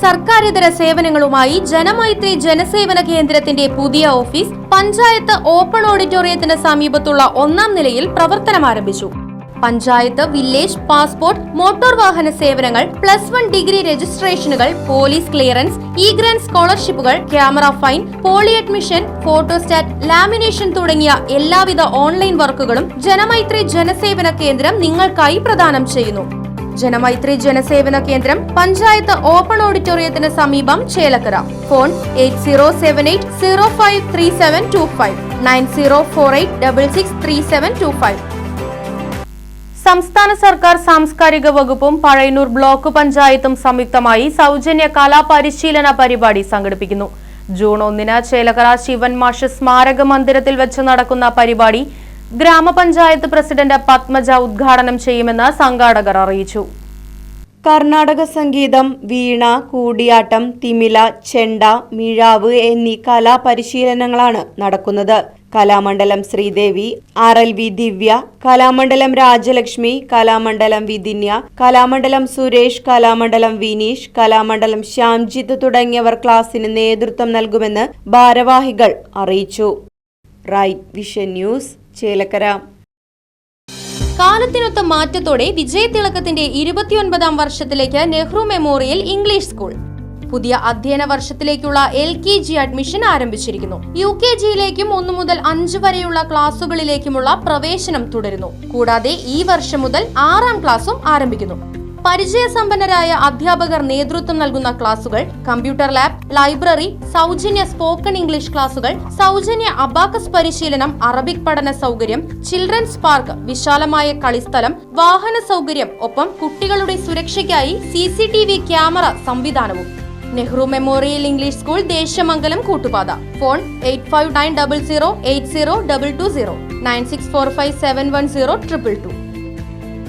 സർക്കാരിതര സേവനങ്ങളുമായി ജനമൈത്രി ജനസേവന കേന്ദ്രത്തിന്റെ പുതിയ office panchayat open ഓഡിറ്റോറിയത്തിന് സമീപത്തുള്ള 1ാം നിലയിൽ പ്രവർത്തനം ആരംഭിച്ചു. പഞ്ചായത്ത്, വില്ലേജ്, പാസ്പോർട്ട്, മോട്ടോർ വാഹന സേവനങ്ങൾ, +1 ഡിഗ്രി രജിസ്ട്രേഷനുകൾ, പോലീസ് ക്ലിയറൻസ്, ഗ്രാന്റ് സ്കോളർഷിപ്പുകൾ, camera fine, poly admission, photostat, lamination തുടങ്ങിയ എല്ലാവിധ ഓൺലൈൻ വർക്കുകളും ജനമൈത്രി ജനസേവന കേന്ദ്രം നിങ്ങൾക്കായി പ്രദാനം ചെയ്യുന്നു. ജനമൈത്രി ജനസേവന കേന്ദ്രം പഞ്ചായത്ത് ഓപ്പൺ ഓഡിറ്റോറിയത്തിന് സമീപം, ചേലക്കര. ഫോൺ 8078053725 9048663725. സംസ്ഥാന സർക്കാർ സാംസ്കാരിക വകുപ്പും പഴയന്നൂർ ബ്ലോക്ക് പഞ്ചായത്തും സംയുക്തമായി സൗജന്യ കലാപരിശീലന പരിപാടി സംഘടിപ്പിക്കുന്നു. ജൂൺ 1-ന് ചേലക്കര ശിവൻ മാഷ് സ്മാരക മന്ദിരത്തിൽ വെച്ച് നടക്കുന്ന പരിപാടി ഗ്രാമപഞ്ചായത്ത് പ്രസിഡന്റ് പത്മജ ഉദ്ഘാടനം ചെയ്യുമെന്ന് സംഘാടകർ അറിയിച്ചു. കർണാടക സംഗീതം, വീണ, കൂടിയാട്ടം, തിമില, ചെണ്ട, മിഴാവ് എന്നീ കലാപരിശീലനങ്ങളാണ് നടക്കുന്നത്. കലാമണ്ഡലം ശ്രീദേവി, RLV ദിവ്യ, കലാമണ്ഡലം രാജലക്ഷ്മി, കലാമണ്ഡലം വിധിന്യ, കലാമണ്ഡലം സുരേഷ്, കലാമണ്ഡലം വിനീഷ്, കലാമണ്ഡലം ശ്യാംജിത്ത് തുടങ്ങിയവർ ക്ലാസിന് നേതൃത്വം നൽകുമെന്ന് ഭാരവാഹികൾ അറിയിച്ചു. Right vision news, Chelakkara. കാലത്തിനൊത്ത മാറ്റത്തോടെ വിജയതിളക്കത്തിന്റെ 29ാം വർഷത്തിലേക്ക് നെഹ്റു മെമ്മോറിയൽ ഇംഗ്ലീഷ് സ്കൂൾ. പുതിയ അധ്യയന വർഷത്തിലേക്കുള്ള LKG അഡ്മിഷൻ ആരംഭിച്ചിരിക്കുന്നു. UKGയിലേക്കും 1 മുതൽ 5 വരെയുള്ള ക്ലാസുകളിലേക്കുമുള്ള പ്രവേശനം തുടരുന്നു. കൂടാതെ ഈ വർഷം മുതൽ 6ാം ക്ലാസും ആരംഭിക്കുന്നു. പരിചയസമ്പന്നരായ അധ്യാപകർ നേതൃത്വം നൽകുന്ന ക്ലാസുകൾ, കമ്പ്യൂട്ടർ ലാബ്, ലൈബ്രറി, സൗജന്യ സ്പോക്കൺ ഇംഗ്ലീഷ് ക്ലാസുകൾ, സൗജന്യ അബാക്കസ് പരിശീലനം, അറബിക് പഠന സൗകര്യം, ചിൽഡ്രൻസ് പാർക്ക്, വിശാലമായ കളിസ്ഥലം, വാഹന സൗകര്യം, ഒപ്പം കുട്ടികളുടെ സുരക്ഷയ്ക്കായി CCTV ക്യാമറ സംവിധാനവും. Nehru memorial English school, Desamangalam, Koottupatha. Phone 8590080220 9645710222.